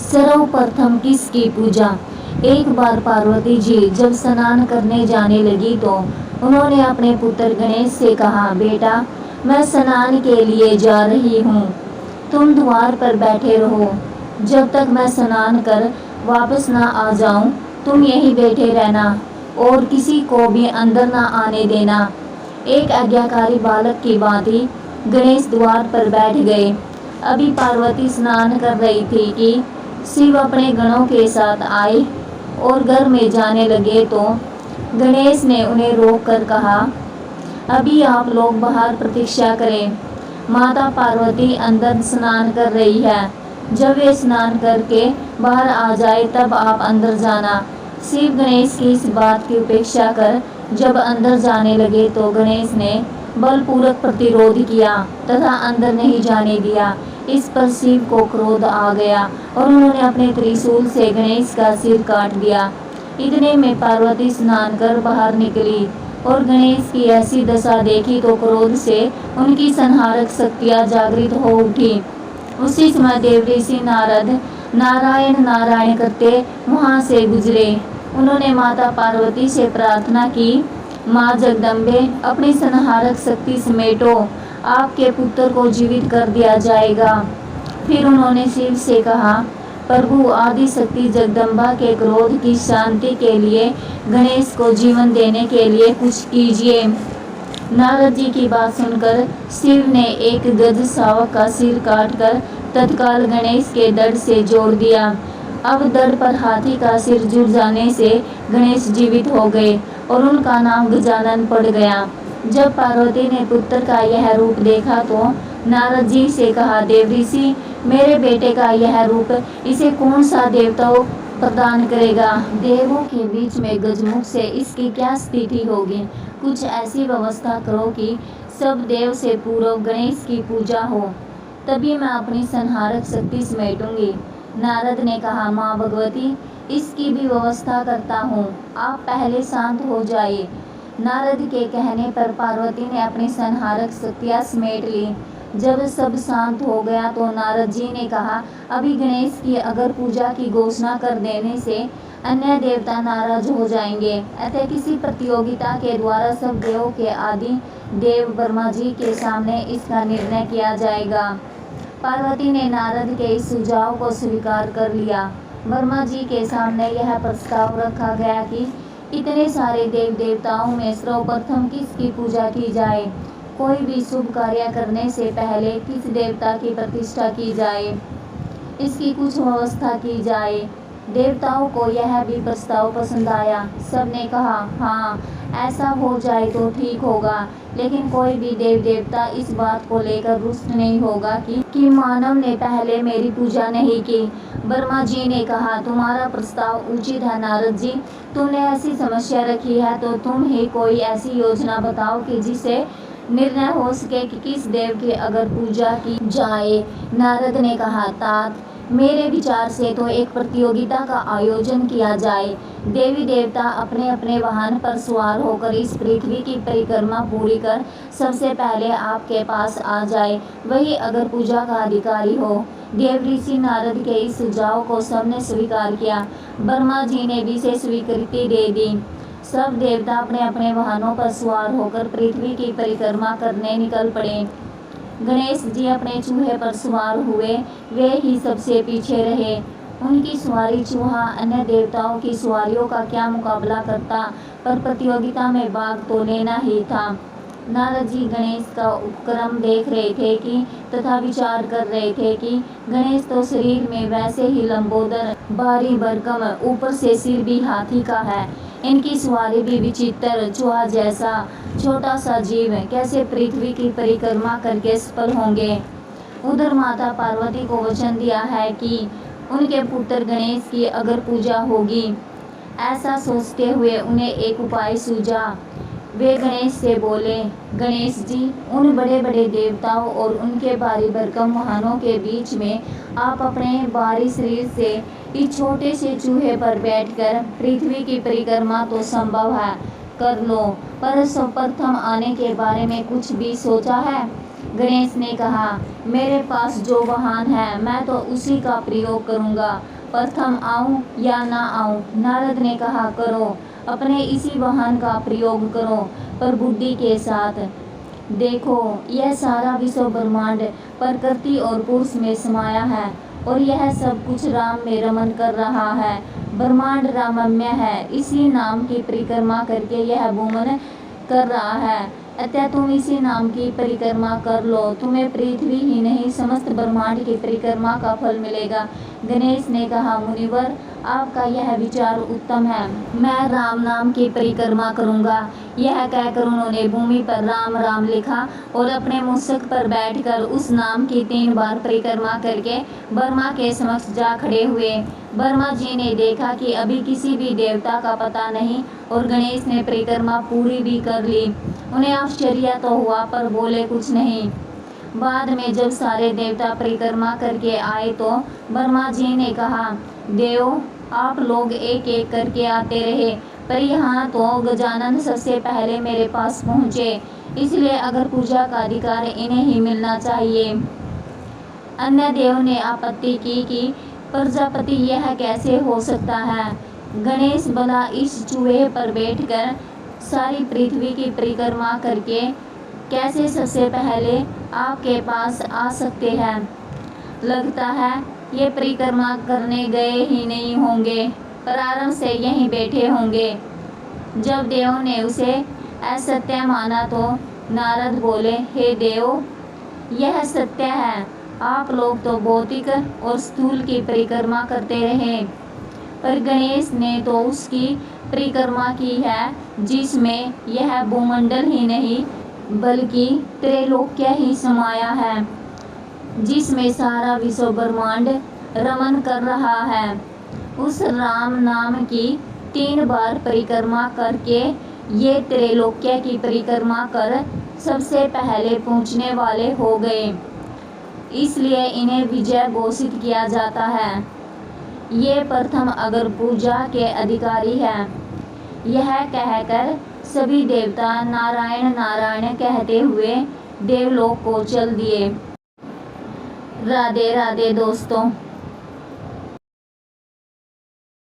सर्वप्रथम किसकी पूजा। एक बार पार्वती जी जब स्नान करने जाने लगी तो उन्होंने अपने पुत्र गणेश से कहा, बेटा मैं स्नान के लिए जा रही हूँ, तुम द्वार पर बैठे रहो, जब तक मैं स्नान कर वापस ना आ जाऊं तुम यहीं बैठे रहना और किसी को भी अंदर ना आने देना। एक आज्ञाकारी बालक की भांति गणेश द्वार पर बैठ गए। अभी पार्वती स्नान कर रही थी कि शिव अपने गणों के साथ आए और घर में जाने लगे तो गणेश ने उन्हें रोक कर कहा, अभी आप लोग बाहर प्रतीक्षा करें, माता पार्वती अंदर स्नान कर रही है, जब वे स्नान करके बाहर आ जाए तब आप अंदर जाना। शिव गणेश की इस बात की उपेक्षा कर जब अंदर जाने लगे तो गणेश ने बलपूर्वक प्रतिरोध किया तथा अंदर नहीं जाने दिया। इस पर शिव को क्रोध आ गया और उन्होंने अपने त्रिशूल से गणेश का सिर काट दिया। इतने में पार्वती स्नान कर बाहर निकली और गणेश की ऐसी दशा देखी तो क्रोध से उनकी संहारक शक्तियां जागृत हो उठी। उसी समय देवऋषि नारद नारायण नारायण करते वहां से गुजरे। उन्होंने माता पार्वती से प्रार्थना की, माँ जगदम्बे अपनी संहारक शक्ति समेटो, आपके पुत्र को जीवित कर दिया जाएगा। फिर उन्होंने शिव से कहा, प्रभु आदि शक्ति जगदम्बा के क्रोध की शांति के लिए गणेश को जीवन देने के लिए कुछ कीजिए। नारद जी की बात सुनकर शिव ने एक गज शावक का सिर काटकर तत्काल गणेश के धड़ से जोड़ दिया। अब धड़ पर हाथी का सिर जुड़ जाने से गणेश जीवित हो गए और उनका नाम गजानन पड़ गया। जब पार्वती ने पुत्र का यह रूप देखा तो नारद जी से कहा, देवऋषि मेरे बेटे का यह रूप इसे कौन सा देवता प्रदान करेगा। देवों के बीच में गजमुख से इसकी क्या स्थिति होगी। कुछ ऐसी व्यवस्था करो कि सब देव से पूर्व गणेश की पूजा हो, तभी मैं अपनी संहारक शक्ति समेटूंगी। नारद ने कहा, माँ भगवती इसकी भी व्यवस्था करता हूँ, आप पहले शांत हो जाइए। नारद के कहने पर पार्वती ने अपनी संहारक शक्तियाँ समेट ली। जब सब शांत हो गया तो नारद जी ने कहा, अभी गणेश की अगर पूजा की घोषणा कर देने से अन्य देवता नाराज हो जाएंगे, अतः किसी प्रतियोगिता के द्वारा सब देवों के आदि देव ब्रह्मा जी के सामने इसका निर्णय किया जाएगा। पार्वती ने नारद के इस सुझाव को स्वीकार कर लिया। ब्रह्मा जी के सामने यह प्रस्ताव रखा गया कि इतने सारे देव देवताओं में सर्वप्रथम किसकी पूजा की जाए। कोई भी शुभ कार्य करने से पहले किस देवता की प्रतिष्ठा की जाए, इसकी कुछ व्यवस्था की जाए। देवताओं को यह भी प्रस्ताव पसंद आया। सबने कहा, हाँ ऐसा हो जाए तो ठीक होगा, लेकिन कोई भी देव देवता इस बात को लेकर रुष्ट नहीं होगा कि मानव ने पहले मेरी पूजा नहीं की। ब्रह्मा जी ने कहा, तुम्हारा प्रस्ताव उचित है नारद जी, तुमने ऐसी समस्या रखी है तो तुम ही कोई ऐसी योजना बताओ कि जिसे निर्णय हो सके कि किस देव की अगर पूजा की जाए। नारद ने कहा, तात मेरे विचार से तो एक प्रतियोगिता का आयोजन किया जाए। देवी देवता अपने अपने वाहन पर सवार होकर इस पृथ्वी की परिक्रमा पूरी कर सबसे पहले आपके पास आ जाए, वही अगर पूजा का अधिकारी हो। देवऋषि नारद के इस सुझाव को सबने स्वीकार किया। ब्रह्मा जी ने भी इसे स्वीकृति दे दी। सब देवता अपने अपने वाहनों पर सवार होकर पृथ्वी की परिक्रमा करने निकल पड़े। गणेश जी अपने चूहे पर सवार हुए, वे ही सबसे पीछे रहे। उनकी सवारी चूहा अन्य देवताओं की सवारियों का क्या मुकाबला करता, पर प्रतियोगिता में भाग तो लेना ही था। नारद जी गणेश का उपक्रम देख रहे थे कि तथा विचार कर रहे थे कि गणेश तो शरीर में वैसे ही लंबोदर भारी भरकम, ऊपर से सिर भी हाथी का है, इनकी सवारी भी विचित्र, चूहा जैसा छोटा सा जीव कैसे पृथ्वी की परिक्रमा करके सफल होंगे। उधर माता पार्वती को वचन दिया है कि उनके पुत्र गणेश की अगर पूजा होगी। ऐसा सोचते हुए उन्हें एक उपाय सूझा। वे गणेश से बोले, गणेश जी उन बड़े बड़े देवताओं और उनके भारी भरकम वाहनों के बीच में आप अपने भारी शरीर से इस छोटे से चूहे पर बैठकर पृथ्वी की परिक्रमा तो संभव है कर लो, पर सर्वप्रथम आने के बारे में कुछ भी सोचा है। गणेश ने कहा, मेरे पास जो वाहन है मैं तो उसी का प्रयोग करूंगा। प्रथम आऊं या ना आऊं? नारद ने कहा, करो, अपने इसी वाहन का प्रयोग करो, पर बुद्धि के साथ। देखो, यह सारा विश्व ब्रह्मांड प्रकृति और पुरुष में समाया है, और यह सब कुछ राम में रमन कर रहा है। ब्रह्मांड राममय है, इसी नाम की परिक्रमा करके यह भूमन कर रहा है। अतः तुम इसी नाम की परिक्रमा कर लो, तुम्हें पृथ्वी ही नहीं समस्त ब्रह्मांड की परिक्रमा का फल मिलेगा। गणेश ने कहा, मुनिवर, आपका यह विचार उत्तम है, मैं राम नाम की परिक्रमा करूंगा। यह कहकर उन्होंने भूमि पर राम राम लिखा और अपने मूषक पर बैठकर उस नाम की 3 बार परिक्रमा करके ब्रह्मा के समक्ष जा खड़े हुए। ब्रह्मा जी ने देखा कि अभी किसी भी देवता का पता नहीं, और गणेश ने परिक्रमा पूरी भी कर ली। उन्हें आश्चर्य तो हुआ, पर बोले कुछ नहीं। बाद में जब सारे देवता परिक्रमा करके आए तो ब्रह्मा जी ने कहा, देव, आप लोग एक एक करके आते रहे, पर यहाँ तो गजानन सबसे पहले मेरे पास पहुँचे, इसलिए अगर पूजा का अधिकार इन्हें ही मिलना चाहिए। अन्य देव ने आपत्ति की कि प्रजापति, यह कैसे हो सकता है? गणेश भला इस चूहे पर बैठकर सारी पृथ्वी की परिक्रमा करके कैसे सबसे पहले आपके पास आ सकते हैं? लगता है ये परिक्रमा करने गए ही नहीं होंगे, प्रारंभ से यहीं बैठे होंगे। जब देव ने उसे असत्य माना तो नारद बोले, हे देव, यह सत्य है, आप लोग तो भौतिक और स्थूल की परिक्रमा करते रहे, पर गणेश ने तो उसकी परिक्रमा की है जिसमें यह भूमंडल ही नहीं बल्कि त्रैलोक्य ही समाया है, जिसमें सारा विश्व ब्रह्मांड रमन कर रहा है। उस राम नाम की 3 बार परिक्रमा करके ये त्रैलोक्य की परिक्रमा कर सबसे पहले पहुँचने वाले हो गए, इसलिए इन्हें विजय घोषित किया जाता है। ये प्रथम अगर पूजा के अधिकारी है। यह कहकर सभी देवता नारायण नारायण कहते हुए देवलोक को चल दिए। राधे राधे दोस्तों।